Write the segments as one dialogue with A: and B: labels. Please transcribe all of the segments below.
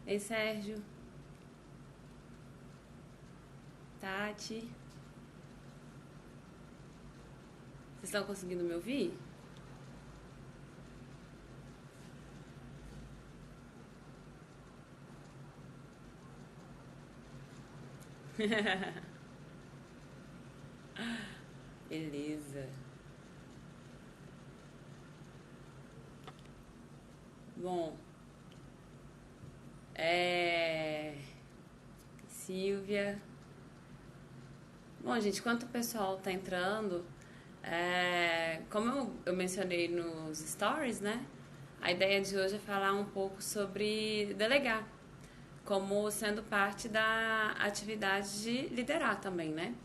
A: Ei, Sérgio, Tati, vocês estão conseguindo me ouvir? Beleza. Bom, é. Silvia. Bom, gente, enquanto o pessoal tá entrando, como eu mencionei nos stories, né? A ideia de hoje é falar um pouco sobre delegar, como sendo parte da atividade de liderar também, né?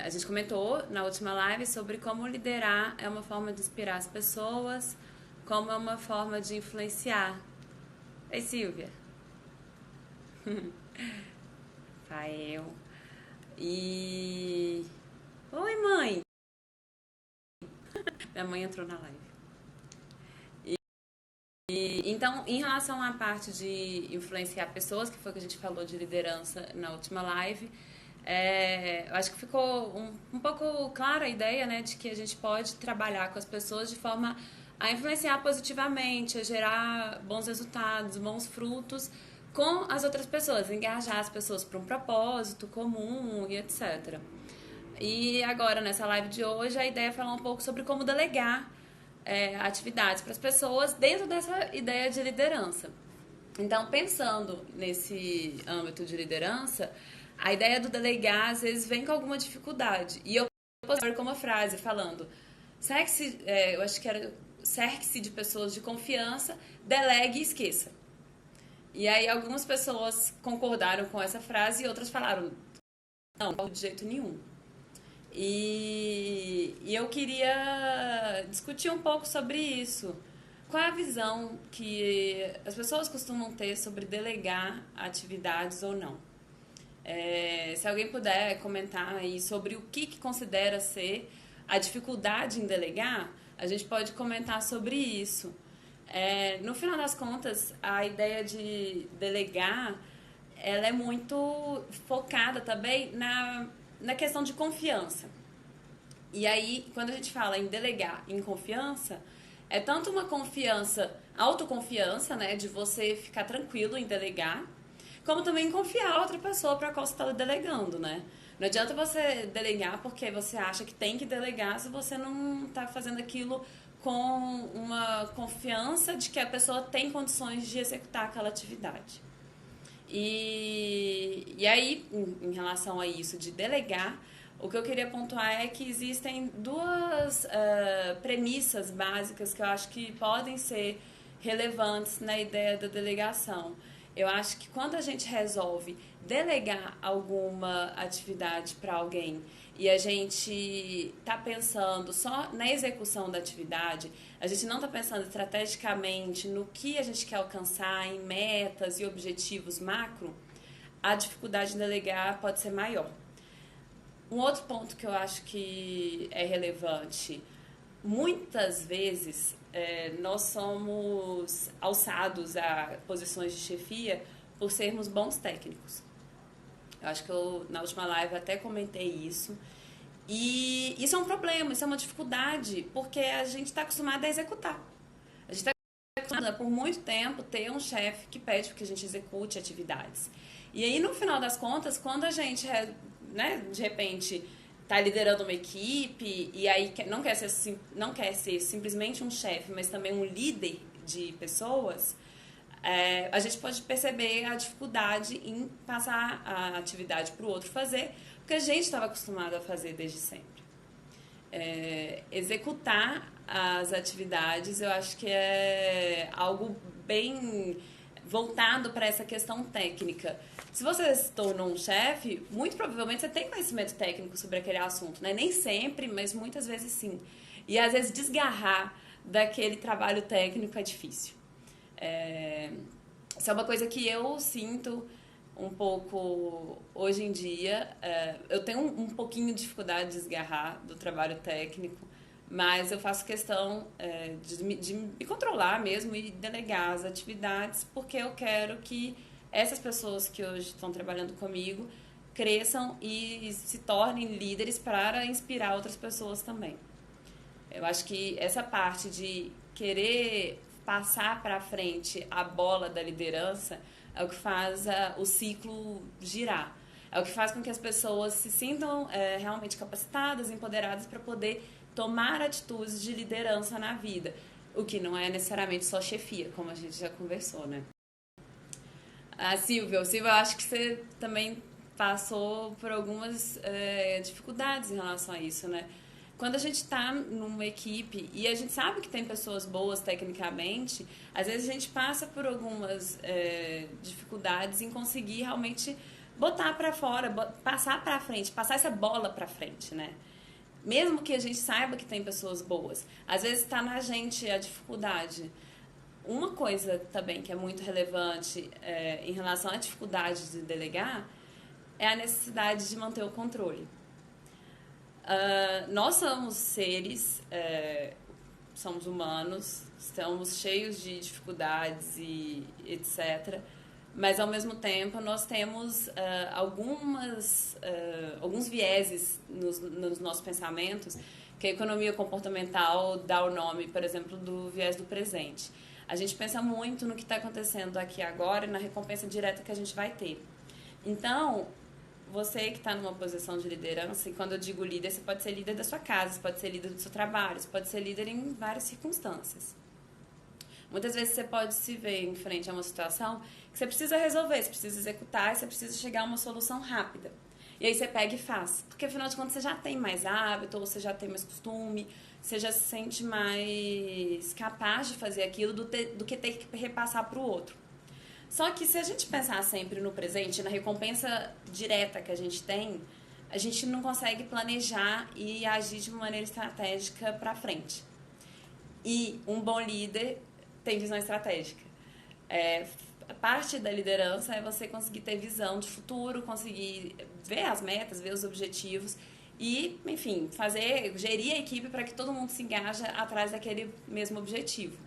A: A gente comentou na última live sobre como liderar é uma forma de inspirar as pessoas, como é uma forma de influenciar. Ei, Silvia. Fael. E. Oi, mãe! Minha mãe entrou na live. Então, em relação à parte de influenciar pessoas, que foi o que a gente falou de liderança na última live, eu acho que ficou um pouco clara a ideia, né, de que a gente pode trabalhar com as pessoas de forma a influenciar positivamente, a gerar bons resultados, bons frutos com as outras pessoas, engajar as pessoas para um propósito comum e etc. E agora, nessa live de hoje, a ideia é falar um pouco sobre como delegar atividades para as pessoas dentro dessa ideia de liderança. Então, pensando nesse âmbito de liderança, a ideia do delegar às vezes vem com alguma dificuldade. E eu postei com uma frase falando: cerque-se, eu acho que era cerque-se de pessoas de confiança, delegue e esqueça. E aí algumas pessoas concordaram com essa frase e outras falaram: não, de jeito nenhum. E eu queria discutir um pouco sobre isso. Qual é a visão que as pessoas costumam ter sobre delegar atividades ou não? Se alguém puder comentar aí sobre o que considera ser a dificuldade em delegar, a gente pode comentar sobre isso. No final das contas, a ideia de delegar ela é muito focada também na questão de confiança. E aí, quando a gente fala em delegar em confiança, é tanto uma confiança, autoconfiança, né, de você ficar tranquilo em delegar, como também confiar a outra pessoa para a qual você está delegando, né? Não adianta você delegar porque você acha que tem que delegar se você não está fazendo aquilo com uma confiança de que a pessoa tem condições de executar aquela atividade. E aí, em relação a isso de delegar, o que eu queria pontuar é que existem duas premissas básicas que eu acho que podem ser relevantes na ideia da delegação. Eu acho que quando a gente resolve delegar alguma atividade para alguém e a gente está pensando só na execução da atividade, a gente não está pensando estrategicamente no que a gente quer alcançar em metas e objetivos macro, a dificuldade em delegar pode ser maior. Um outro ponto que eu acho que é relevante, muitas vezes nós somos alçados a posições de chefia por sermos bons técnicos. Eu acho que na última live até comentei isso. E isso é um problema, isso é uma dificuldade, porque a gente está acostumado a executar. A gente está acostumado por muito tempo ter um chefe que pede que a gente execute atividades. E aí, no final das contas, quando a gente, né, de repente, está liderando uma equipe e aí não quer ser simplesmente um chefe, mas também um líder de pessoas, a gente pode perceber a dificuldade em passar a atividade para o outro fazer, porque a gente estava acostumado a fazer desde sempre. Executar as atividades, eu acho que é algo bem voltado para essa questão técnica. Se você se tornou um chefe, muito provavelmente você tem conhecimento técnico sobre aquele assunto, né? Nem sempre, mas muitas vezes sim. E às vezes desgarrar daquele trabalho técnico é difícil. É, Isso é uma coisa que eu sinto um pouco hoje em dia. Eu tenho um pouquinho de dificuldade de desgarrar do trabalho técnico, Mas eu faço questão de me controlar mesmo e delegar as atividades, porque eu quero que essas pessoas que hoje estão trabalhando comigo cresçam e se tornem líderes para inspirar outras pessoas também. Eu acho que essa parte de querer passar para frente a bola da liderança é o que faz o ciclo girar. É o que faz com que as pessoas se sintam realmente capacitadas, empoderadas para poder tomar atitudes de liderança na vida. O que não é necessariamente só chefia, como a gente já conversou, né? Silvia, eu acho que você também passou por algumas dificuldades em relação a isso, né? Quando a gente está numa equipe e a gente sabe que tem pessoas boas tecnicamente, às vezes a gente passa por algumas dificuldades em conseguir realmente botar para fora, passar para frente, passar essa bola para frente, né? Mesmo que a gente saiba que tem pessoas boas, às vezes está na gente a dificuldade. Uma coisa também que é muito relevante em relação à dificuldade de delegar é a necessidade de manter o controle. Nós somos seres, somos humanos, estamos cheios de dificuldades e etc. Mas, ao mesmo tempo, nós temos alguns vieses nos nossos pensamentos, que a economia comportamental dá o nome, por exemplo, do viés do presente. A gente pensa muito no que está acontecendo aqui agora e na recompensa direta que a gente vai ter. Então, você que está numa posição de liderança, e quando eu digo líder, você pode ser líder da sua casa, você pode ser líder do seu trabalho, você pode ser líder em várias circunstâncias. Muitas vezes você pode se ver em frente a uma situação que você precisa resolver, você precisa executar, você precisa chegar a uma solução rápida. E aí você pega e faz. Porque afinal de contas você já tem mais hábito, ou você já tem mais costume, você já se sente mais capaz de fazer aquilo do que ter que repassar para o outro. Só que se a gente pensar sempre no presente, na recompensa direta que a gente não consegue planejar e agir de uma maneira estratégica para frente. E um bom líder tem visão estratégica. A parte da liderança é você conseguir ter visão de futuro, conseguir ver as metas, ver os objetivos e, enfim, gerir a equipe para que todo mundo se engaje atrás daquele mesmo objetivo.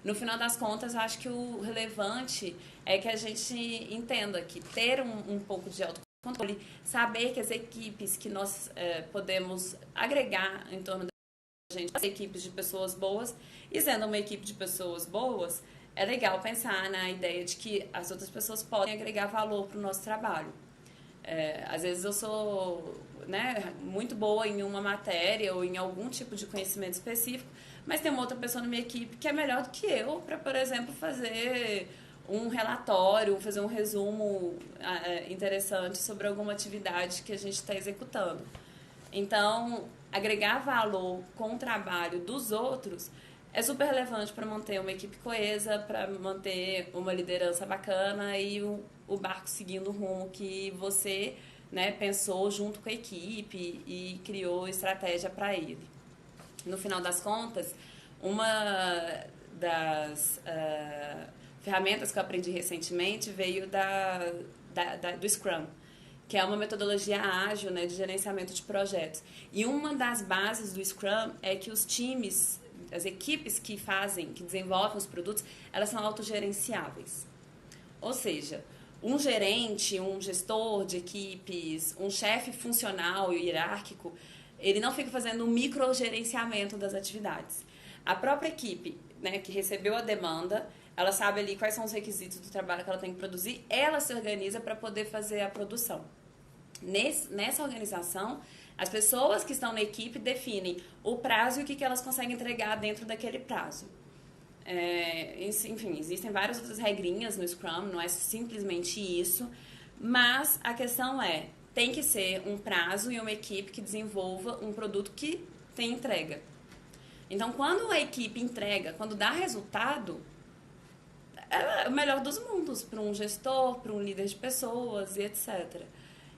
A: No final das contas, eu acho que o relevante é que a gente entenda que ter um pouco de autocontrole, saber que as equipes que nós podemos agregar em torno da gente, as equipes de pessoas boas, e sendo uma equipe de pessoas boas, é legal pensar na ideia de que as outras pessoas podem agregar valor para o nosso trabalho. Às vezes eu sou muito boa em uma matéria ou em algum tipo de conhecimento específico, mas tem uma outra pessoa na minha equipe que é melhor do que eu para, por exemplo, fazer um relatório, fazer um resumo interessante sobre alguma atividade que a gente está executando. Então, agregar valor com o trabalho dos outros é super relevante para manter uma equipe coesa, para manter uma liderança bacana e o barco seguindo o rumo que você pensou junto com a equipe e criou estratégia para ele. No final das contas, uma das ferramentas que eu aprendi recentemente veio do Scrum, que é uma metodologia ágil de gerenciamento de projetos. E uma das bases do Scrum é que os times, as equipes que desenvolvem os produtos, elas são autogerenciáveis. Ou seja, um gerente, um gestor de equipes, um chefe funcional e hierárquico, ele não fica fazendo um microgerenciamento das atividades. A própria equipe que recebeu a demanda, ela sabe ali quais são os requisitos do trabalho que ela tem que produzir, ela se organiza para poder fazer a produção. Nessa organização, as pessoas que estão na equipe definem o prazo e o que elas conseguem entregar dentro daquele prazo. Enfim, existem várias outras regrinhas no Scrum, não é simplesmente isso, mas a questão tem que ser um prazo e uma equipe que desenvolva um produto que tem entrega. Então, quando a equipe entrega, quando dá resultado, é o melhor dos mundos para um gestor, para um líder de pessoas e etc.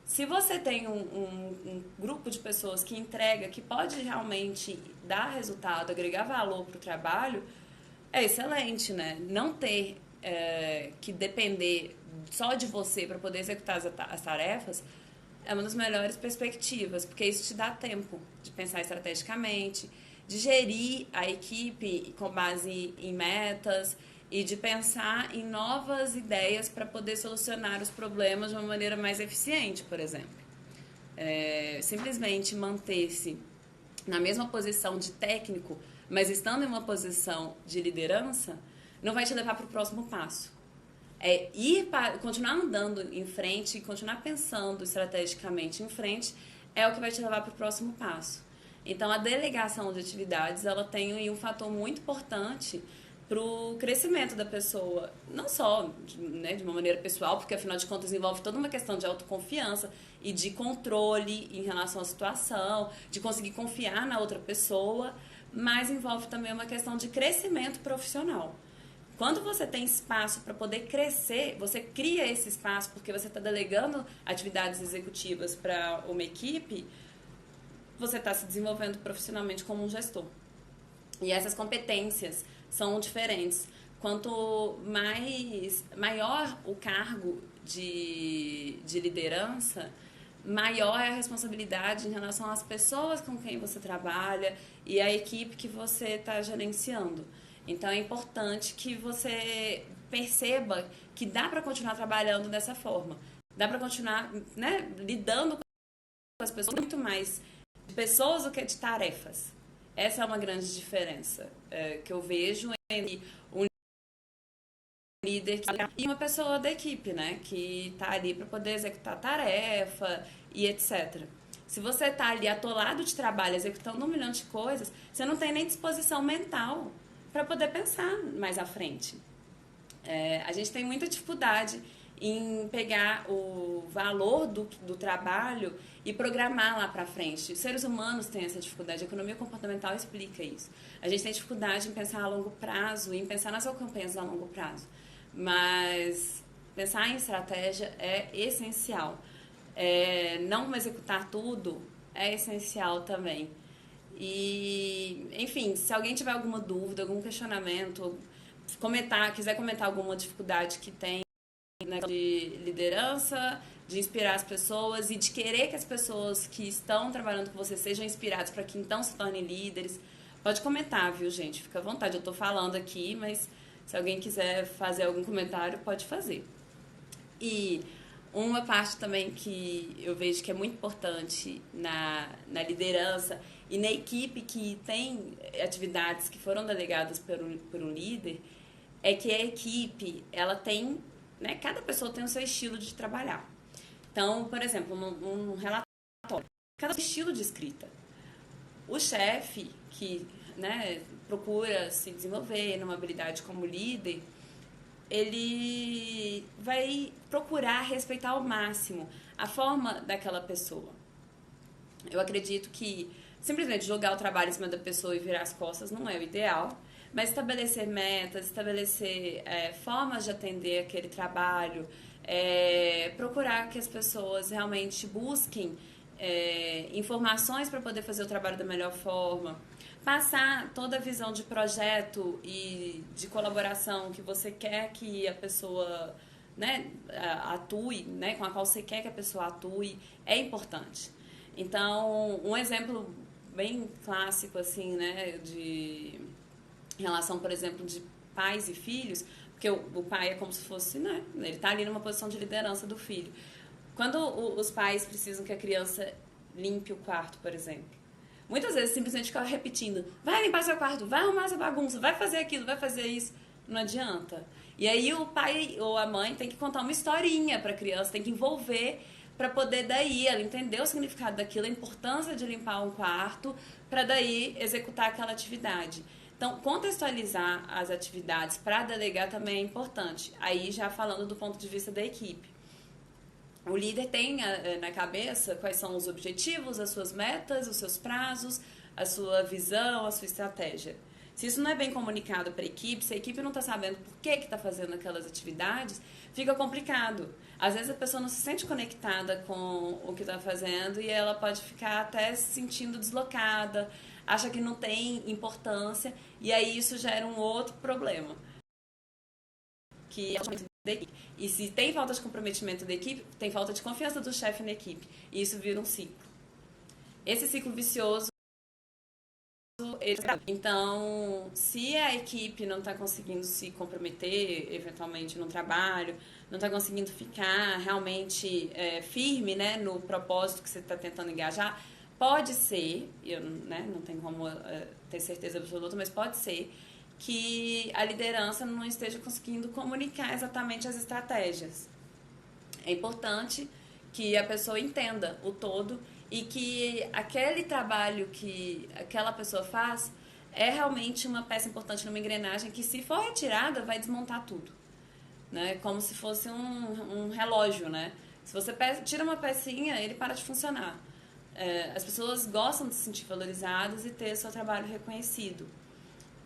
A: Se você tem um grupo de pessoas que entrega, que pode realmente dar resultado, agregar valor para o trabalho, é excelente, né? Não ter que depender só de você para poder executar as tarefas é uma das melhores perspectivas, porque isso te dá tempo de pensar estrategicamente, de gerir a equipe com base em metas e de pensar em novas ideias para poder solucionar os problemas de uma maneira mais eficiente, por exemplo. Simplesmente manter-se na mesma posição de técnico, mas estando em uma posição de liderança, não vai te levar para o próximo passo. Continuar andando em frente e continuar pensando estrategicamente em frente é o que vai te levar para o próximo passo. Então, a delegação de atividades, ela tem um fator muito importante para o crescimento da pessoa, não só de uma maneira pessoal, porque afinal de contas envolve toda uma questão de autoconfiança e de controle em relação à situação, de conseguir confiar na outra pessoa, mas envolve também uma questão de crescimento profissional. Quando você tem espaço para poder crescer, você cria esse espaço porque você está delegando atividades executivas para uma equipe, você está se desenvolvendo profissionalmente como um gestor. E essas competências são diferentes. Quanto maior o cargo de liderança, maior é a responsabilidade em relação às pessoas com quem você trabalha e a equipe que você está gerenciando. Então, é importante que você perceba que dá para continuar trabalhando dessa forma. Dá para continuar, lidando com as pessoas muito mais de pessoas do que de tarefas. Essa é uma grande diferença que eu vejo entre um líder e uma pessoa da equipe, né? Que está ali para poder executar a tarefa e etc. Se você está ali atolado de trabalho, executando 1 milhão de coisas, você não tem nem disposição mental para poder pensar mais à frente. A gente tem muita dificuldade em pegar o valor do trabalho e programar lá para frente. Os seres humanos têm essa dificuldade, a economia comportamental explica isso. A gente tem dificuldade em pensar a longo prazo, em pensar nas recompensas a longo prazo. Mas pensar em estratégia é essencial. Não executar tudo é essencial também. E, enfim, se alguém tiver alguma dúvida, algum questionamento, quiser comentar alguma dificuldade que tem, né, de liderança, de inspirar as pessoas e de querer que as pessoas que estão trabalhando com você sejam inspiradas para que então se tornem líderes, pode comentar, viu, gente? Fica à vontade, eu estou falando aqui, mas se alguém quiser fazer algum comentário, pode fazer. E uma parte também que eu vejo que é muito importante na liderança e na equipe que tem atividades que foram delegadas por um líder, é que a equipe, ela tem, né, cada pessoa tem o seu estilo de trabalhar. Então, por exemplo, num relatório, cada estilo de escrita. O chefe que, né, procura se desenvolver numa habilidade como líder, ele vai procurar respeitar ao máximo a forma daquela pessoa. Eu acredito que simplesmente jogar o trabalho em cima da pessoa e virar as costas não é o ideal, mas estabelecer metas, estabelecer formas de atender aquele trabalho, procurar que as pessoas realmente busquem informações para poder fazer o trabalho da melhor forma, passar toda a visão de projeto e de colaboração que você quer que a pessoa, né, atue, né, com a qual você quer que a pessoa atue, é importante. Então, um exemplo bem clássico, assim, né, em relação, por exemplo, de pais e filhos, porque o pai é como se fosse, né, ele está ali numa posição de liderança do filho. Quando os pais precisam que a criança limpe o quarto, por exemplo, muitas vezes simplesmente ficam repetindo: vai limpar seu quarto, vai arrumar essa bagunça, vai fazer aquilo, vai fazer isso. Não adianta. E aí o pai ou a mãe tem que contar uma historinha para a criança, tem que envolver para poder daí ela entender o significado daquilo, a importância de limpar um quarto, para daí executar aquela atividade. Então, contextualizar as atividades para delegar também é importante. Aí já falando do ponto de vista da equipe. O líder tem na cabeça quais são os objetivos, as suas metas, os seus prazos, a sua visão, a sua estratégia. Se isso não é bem comunicado para a equipe, se a equipe não está sabendo por que está fazendo aquelas atividades, fica complicado. Às vezes a pessoa não se sente conectada com o que está fazendo e ela pode ficar até se sentindo deslocada, acha que não tem importância, e aí isso gera um outro problema. Que é o da equipe. E se tem falta de comprometimento da equipe, tem falta de confiança do chefe na equipe. E isso vira um ciclo. Esse ciclo vicioso, Então, se a equipe não está conseguindo se comprometer, eventualmente, no trabalho, não está conseguindo ficar realmente firme, né, no propósito que você está tentando engajar, pode ser, eu, né, não tenho como ter certeza absoluta, mas pode ser que a liderança não esteja conseguindo comunicar exatamente as estratégias. É importante que a pessoa entenda o todo e que aquele trabalho que aquela pessoa faz é realmente uma peça importante numa engrenagem que, se for retirada, vai desmontar tudo, né? Como se fosse um relógio, né? Se você tira uma pecinha, ele para de funcionar. As pessoas gostam de se sentir valorizadas e ter seu trabalho reconhecido.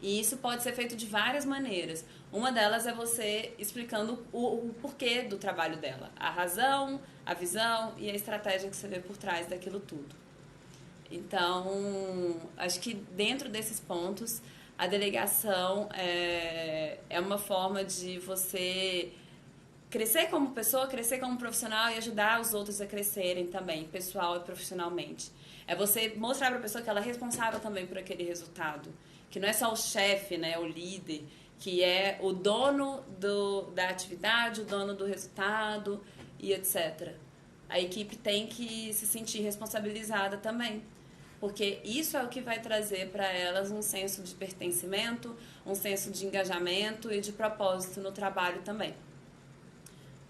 A: E isso pode ser feito de várias maneiras. Uma delas é você explicando o porquê do trabalho dela. A razão, a visão e a estratégia que você vê por trás daquilo tudo. Então, acho que dentro desses pontos, a delegação é uma forma de você crescer como pessoa, crescer como profissional e ajudar os outros a crescerem também, pessoal e profissionalmente. É você mostrar para a pessoa que ela é responsável também por aquele resultado. Que não é só o chefe, né, o líder, que é o dono da atividade, o dono do resultado e etc. A equipe tem que se sentir responsabilizada também, porque isso é o que vai trazer para elas um senso de pertencimento, um senso de engajamento e de propósito no trabalho também.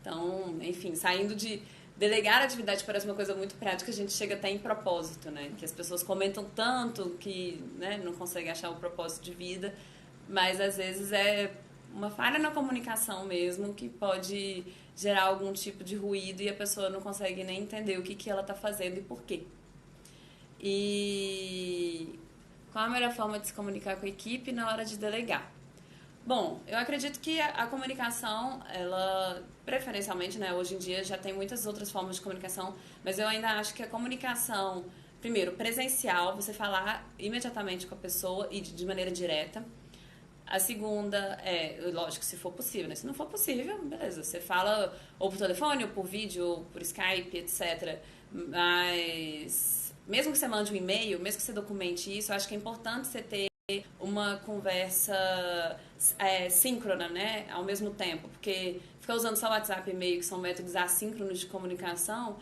A: Então, enfim, saindo de delegar a atividade parece uma coisa muito prática, a gente chega até em propósito, né? Que as pessoas comentam tanto que, né, não conseguem achar o propósito de vida, mas às vezes é uma falha na comunicação mesmo que pode gerar algum tipo de ruído e a pessoa não consegue nem entender o que ela está fazendo e por quê. E qual a melhor forma de se comunicar com a equipe na hora de delegar? Bom, eu acredito que a comunicação, ela, preferencialmente, né, hoje em dia já tem muitas outras formas de comunicação, mas eu ainda acho que a comunicação, primeiro, presencial, você falar imediatamente com a pessoa e de maneira direta. A segunda lógico, se for possível, né? Se não for possível, beleza, você fala ou por telefone, ou por vídeo, ou por Skype, etc. Mas, mesmo que você mande um e-mail, mesmo que você documente isso, eu acho que é importante você ter uma conversa síncrona, né, ao mesmo tempo, porque ficar usando só WhatsApp e e-mail, que são métodos assíncronos de comunicação,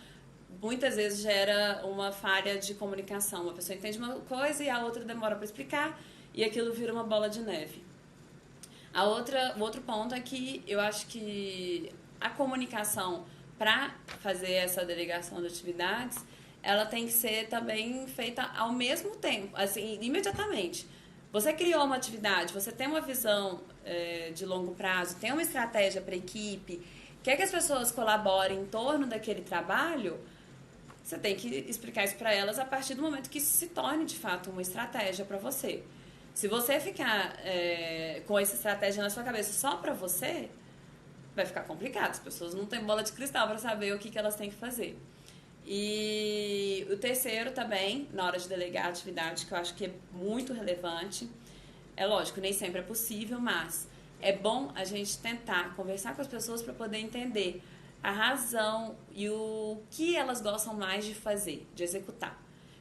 A: muitas vezes gera uma falha de comunicação. Uma pessoa entende uma coisa e a outra demora para explicar e aquilo vira uma bola de neve. O outro ponto é que eu acho que a comunicação para fazer essa delegação de atividades, ela tem que ser também feita ao mesmo tempo, assim, imediatamente. Você criou uma atividade, você tem uma visão de longo prazo, tem uma estratégia para a equipe, quer que as pessoas colaborem em torno daquele trabalho, você tem que explicar isso para elas a partir do momento que isso se torne, de fato, uma estratégia para você. Se você ficar com essa estratégia na sua cabeça só para você, vai ficar complicado. As pessoas não têm bola de cristal para saber o que elas têm que fazer. E o terceiro também, na hora de delegar a atividade, que eu acho que é muito relevante, é lógico, nem sempre é possível, mas é bom a gente tentar conversar com as pessoas para poder entender a razão e o que elas gostam mais de fazer, de executar.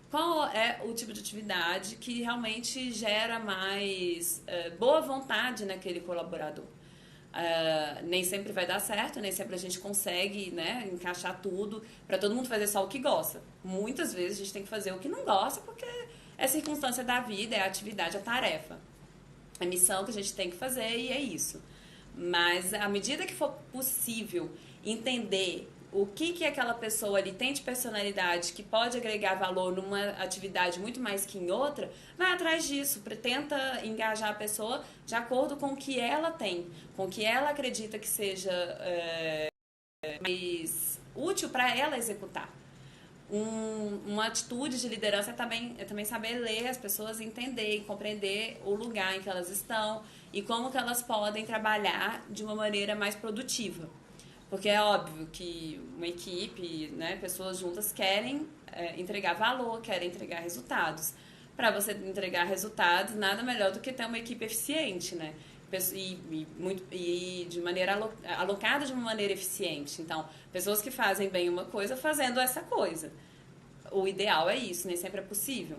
A: Qual é o tipo de atividade que realmente gera mais boa vontade naquele colaborador? Nem sempre vai dar certo, nem sempre a gente consegue, né, encaixar tudo para todo mundo fazer só o que gosta. Muitas vezes a gente tem que fazer o que não gosta porque é circunstância da vida, é a atividade, a tarefa, a missão que a gente tem que fazer e é isso. Mas à medida que for possível entender o que aquela pessoa ali tem de personalidade que pode agregar valor numa atividade muito mais que em outra, vai atrás disso, tenta engajar a pessoa de acordo com o que ela tem, com o que ela acredita que seja mais útil para ela executar. Uma atitude de liderança é também saber ler as pessoas, entender e compreender o lugar em que elas estão e como que elas podem trabalhar de uma maneira mais produtiva. Porque é óbvio que uma equipe, né, pessoas juntas querem entregar valor, querem entregar resultados. Para você entregar resultados, nada melhor do que ter uma equipe eficiente, né? E de maneira alocada de uma maneira eficiente. Então, pessoas que fazem bem uma coisa fazendo essa coisa. O ideal é isso, nem sempre é possível.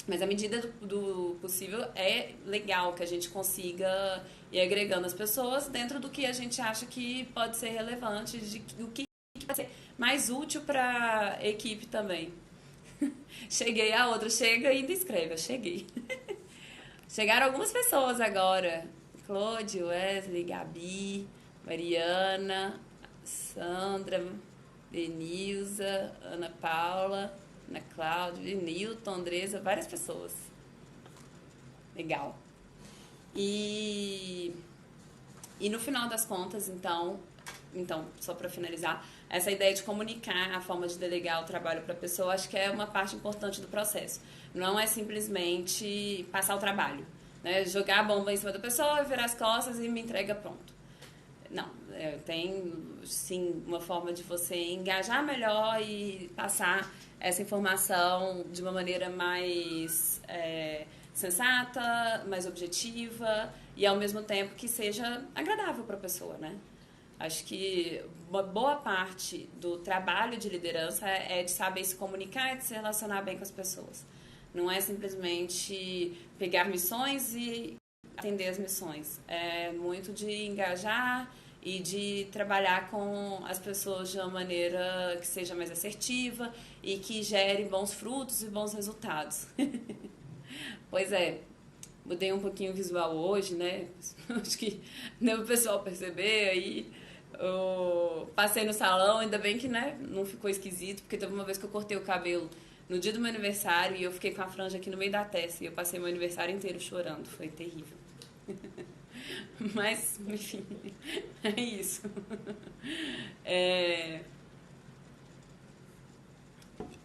A: Mas à medida do possível é legal que a gente consiga ir agregando as pessoas dentro do que a gente acha que pode ser relevante, do que pode ser mais útil para a equipe também. Cheguei, a outra chega e ainda escreve, eu cheguei. Chegaram algumas pessoas agora. Claude, Wesley, Gabi, Mariana, Sandra, Denilza, Ana Paula, Ana Cláudia, Nilton, Andresa, várias pessoas. Legal. E no final das contas, então só para finalizar, essa ideia de comunicar a forma de delegar o trabalho para a pessoa, acho que é uma parte importante do processo. Não é simplesmente passar o trabalho, né? Jogar a bomba em cima da pessoa, virar as costas e me entrega pronto. Não, tem sim uma forma de você engajar melhor e passar essa informação de uma maneira mais sensata, mais objetiva e ao mesmo tempo que seja agradável para a pessoa, né? Acho que uma boa parte do trabalho de liderança é de saber se comunicar e de se relacionar bem com as pessoas. Não é simplesmente pegar missões e atender as missões. É muito de engajar e de trabalhar com as pessoas de uma maneira que seja mais assertiva e que gere bons frutos e bons resultados. Pois é, mudei um pouquinho o visual hoje, né? Acho que deu o pessoal perceber aí. Eu passei no salão, ainda bem que, né, não ficou esquisito, porque teve uma vez que eu cortei o cabelo no dia do meu aniversário e eu fiquei com a franja aqui no meio da testa e eu passei meu aniversário inteiro chorando, foi terrível. Mas, enfim, é isso.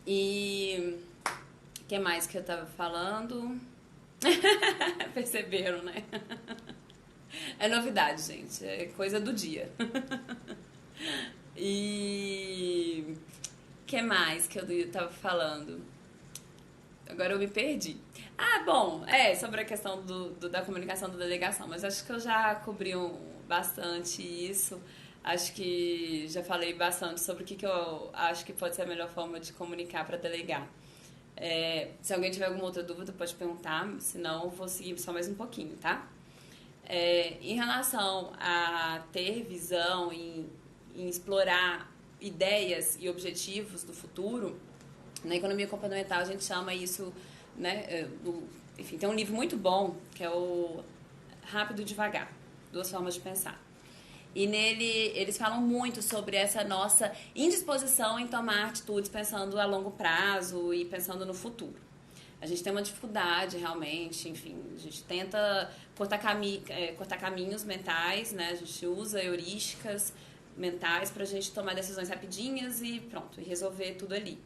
A: E o que mais que eu tava falando? Perceberam, né? É novidade, gente. É coisa do dia. E o que mais que eu tava falando? Agora eu me perdi. Ah, bom, sobre a questão da comunicação da delegação, mas acho que eu já cobri bastante isso. Acho que já falei bastante sobre o que eu acho que pode ser a melhor forma de comunicar para delegar. Se alguém tiver alguma outra dúvida, pode perguntar, senão eu vou seguir só mais um pouquinho, tá? Em relação a ter visão, em explorar ideias e objetivos do futuro, na economia comportamental a gente chama isso, né, enfim, tem um livro muito bom que é o Rápido e Devagar, Duas Formas de Pensar. E nele eles falam muito sobre essa nossa indisposição em tomar atitudes pensando a longo prazo e pensando no futuro. A gente tem uma dificuldade realmente, enfim, a gente tenta cortar caminhos mentais, né? A gente usa heurísticas mentais para a gente tomar decisões rapidinhas e pronto, e resolver tudo ali.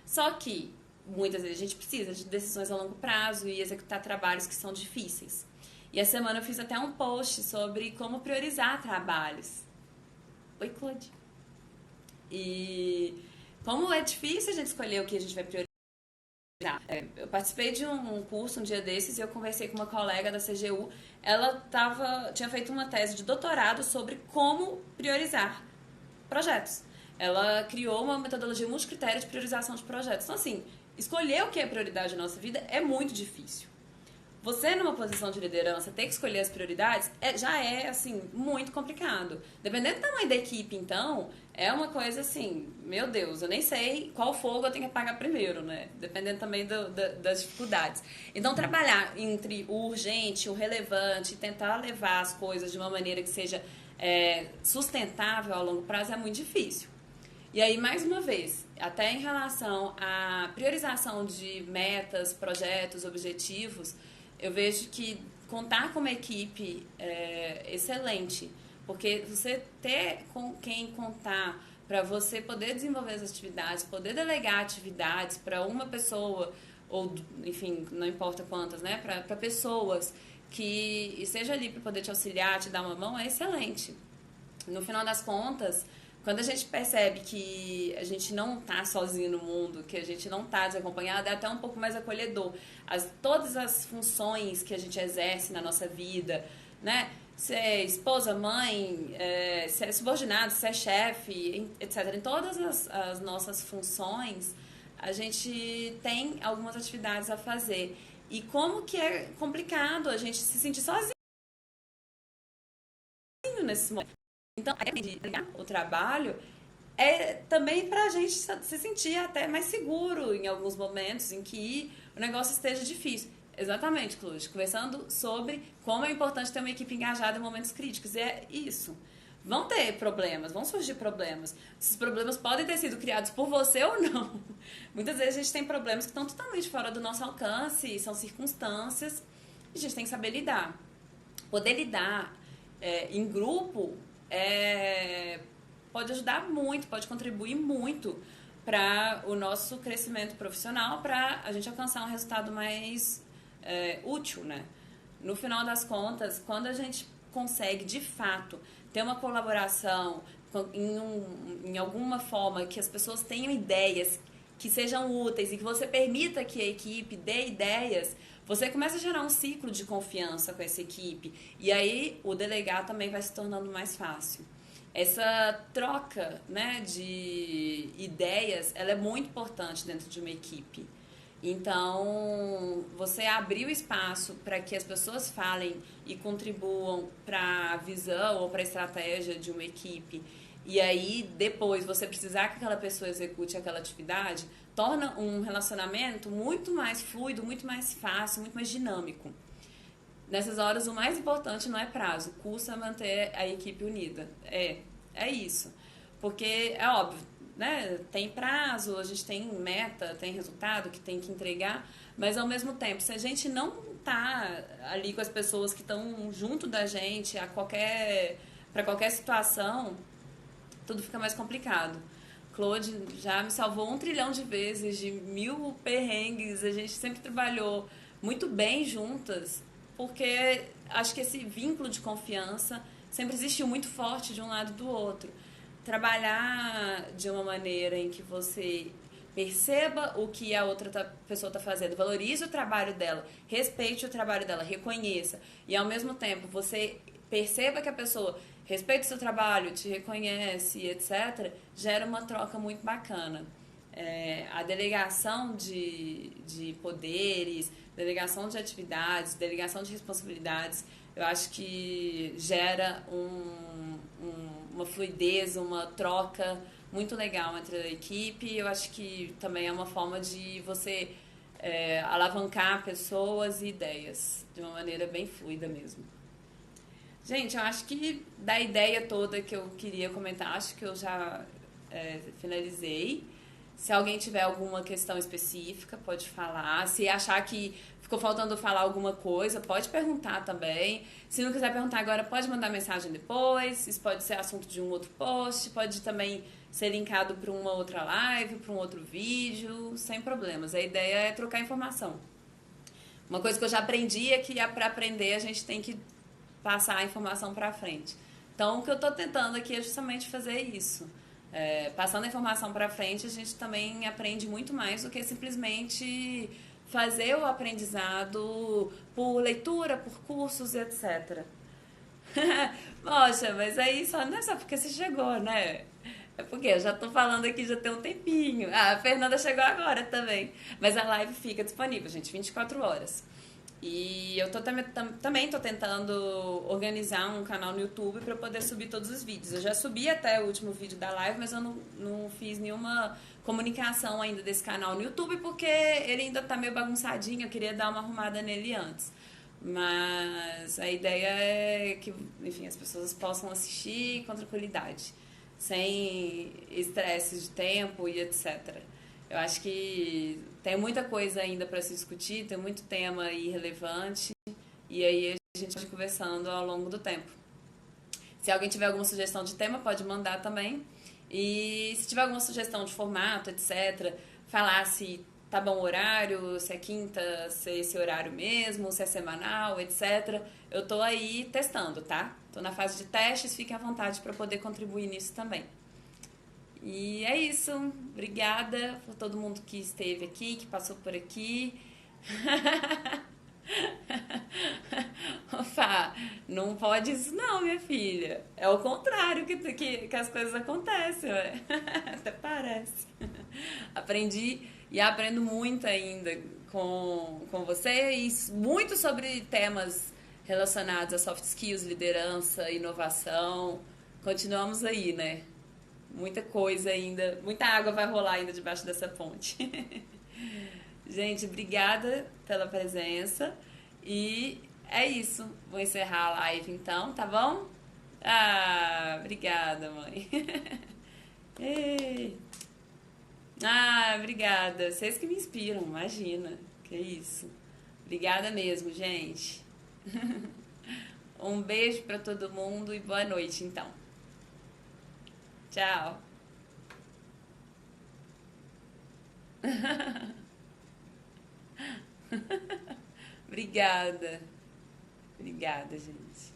A: Só que muitas vezes a gente precisa de decisões a longo prazo e executar trabalhos que são difíceis. E essa semana eu fiz até um post sobre como priorizar trabalhos. Oi, Claude. E como é difícil a gente escolher o que a gente vai priorizar. Eu participei de um curso um dia desses e eu conversei com uma colega da CGU. Ela tinha feito uma tese de doutorado sobre como priorizar projetos. Ela criou uma metodologia multicritério de priorização de projetos. Então, assim, escolher o que é prioridade na nossa vida é muito difícil. Você, numa posição de liderança, ter que escolher as prioridades já é, assim, muito complicado. Dependendo do tamanho da equipe, então, é uma coisa assim, meu Deus, eu nem sei qual fogo eu tenho que apagar primeiro, né? Dependendo também das dificuldades. Então, trabalhar entre o urgente, o relevante, tentar levar as coisas de uma maneira que seja sustentável ao longo prazo é muito difícil. E aí, mais uma vez, até em relação à priorização de metas, projetos, objetivos, eu vejo que contar com uma equipe é excelente, porque você ter com quem contar para você poder desenvolver as atividades, poder delegar atividades para uma pessoa, ou enfim, não importa quantas, né, para pessoas que esteja ali para poder te auxiliar, te dar uma mão, é excelente. No final das contas, quando a gente percebe que a gente não está sozinho no mundo, que a gente não está desacompanhado, é até um pouco mais acolhedor. Todas as funções que a gente exerce na nossa vida, né? Se é esposa, mãe, se é subordinado, se é chefe, etc. Em todas as nossas funções, a gente tem algumas atividades a fazer. E como que é complicado a gente se sentir sozinho nesse momento. Então, o trabalho é também para a gente se sentir até mais seguro em alguns momentos em que o negócio esteja difícil. Exatamente, Cláudia, conversando sobre como é importante ter uma equipe engajada em momentos críticos. E é isso. Vão ter problemas, vão surgir problemas. Esses problemas podem ter sido criados por você ou não. Muitas vezes a gente tem problemas que estão totalmente fora do nosso alcance, são circunstâncias, e a gente tem que saber lidar. Poder lidar em grupo pode ajudar muito, pode contribuir muito para o nosso crescimento profissional, para a gente alcançar um resultado mais útil, né? No final das contas, quando a gente consegue, de fato, ter uma colaboração em alguma forma que as pessoas tenham ideias que sejam úteis e que você permita que a equipe dê ideias, você começa a gerar um ciclo de confiança com essa equipe. E aí o delegar também vai se tornando mais fácil. Essa troca, né, de ideias, ela é muito importante dentro de uma equipe. Então, você abrir o espaço para que as pessoas falem e contribuam para a visão ou para a estratégia de uma equipe, e aí depois você precisar que aquela pessoa execute aquela atividade, torna um relacionamento muito mais fluido, muito mais fácil, muito mais dinâmico. Nessas horas, o mais importante não é prazo, custa manter a equipe unida. É isso. Porque é óbvio, né? Tem prazo, a gente tem meta, tem resultado que tem que entregar, mas ao mesmo tempo, se a gente não tá ali com as pessoas que estão junto da gente para qualquer situação, tudo fica mais complicado. Claude já me salvou 1 trilhão de vezes, de 1000 perrengues, a gente sempre trabalhou muito bem juntas, porque acho que esse vínculo de confiança sempre existiu muito forte de um lado e do outro. Trabalhar de uma maneira em que você perceba o que a outra pessoa está fazendo, valorize o trabalho dela, respeite o trabalho dela, reconheça, e ao mesmo tempo você perceba que a pessoa respeita o seu trabalho, te reconhece, etc., gera uma troca muito bacana. A delegação de poderes, delegação de atividades, delegação de responsabilidades, eu acho que gera uma fluidez, uma troca muito legal entre a equipe. Eu acho que também é uma forma de você alavancar pessoas e ideias de uma maneira bem fluida mesmo. Gente, eu acho que da ideia toda que eu queria comentar, acho que eu já finalizei. Se alguém tiver alguma questão específica, pode falar. Se achar que ficou faltando falar alguma coisa, pode perguntar também. Se não quiser perguntar agora, pode mandar mensagem depois. Isso pode ser assunto de um outro post, pode também ser linkado para uma outra live, para um outro vídeo, sem problemas. A ideia é trocar informação. Uma coisa que eu já aprendi é que para aprender a gente tem que passar a informação para frente. Então, o que eu estou tentando aqui é justamente fazer isso. Passando a informação para frente, a gente também aprende muito mais do que simplesmente fazer o aprendizado por leitura, por cursos, etc. Poxa, mas aí não é só porque você chegou, né? É porque eu já tô falando aqui já tem um tempinho. Ah, a Fernanda chegou agora também. Mas a live fica disponível, gente, 24 horas. E eu também tô tentando organizar um canal no YouTube para poder subir todos os vídeos. Eu já subi até o último vídeo da live, mas eu não fiz nenhuma comunicação ainda desse canal no YouTube porque ele ainda tá meio bagunçadinho, eu queria dar uma arrumada nele antes. Mas a ideia é que, enfim, as pessoas possam assistir com tranquilidade, sem estresse de tempo e etc. Eu acho que tem muita coisa ainda para se discutir, tem muito tema aí relevante, e aí a gente vai conversando ao longo do tempo. Se alguém tiver alguma sugestão de tema, pode mandar também. E se tiver alguma sugestão de formato, etc., falar se tá bom o horário, se é quinta, se é esse horário mesmo, se é semanal, etc. Eu tô aí testando, tá? Tô na fase de testes, fique à vontade para poder contribuir nisso também. E é isso. Obrigada por todo mundo que esteve aqui, que passou por aqui. Fá, não pode isso não, minha filha. É o contrário que as coisas acontecem, ué. Até parece. Aprendi e aprendo muito ainda com você e muito sobre temas relacionados a soft skills, liderança, inovação. Continuamos aí, né? Muita coisa ainda, muita água vai rolar ainda debaixo dessa ponte. Gente, obrigada pela presença e é isso. Vou encerrar a live então, tá bom? Ah, obrigada, mãe. Ei. Ah, obrigada. Vocês que me inspiram, imagina. Que isso. Obrigada mesmo, gente. Um beijo pra todo mundo e boa noite, então. Tchau. Obrigada. Obrigada, gente.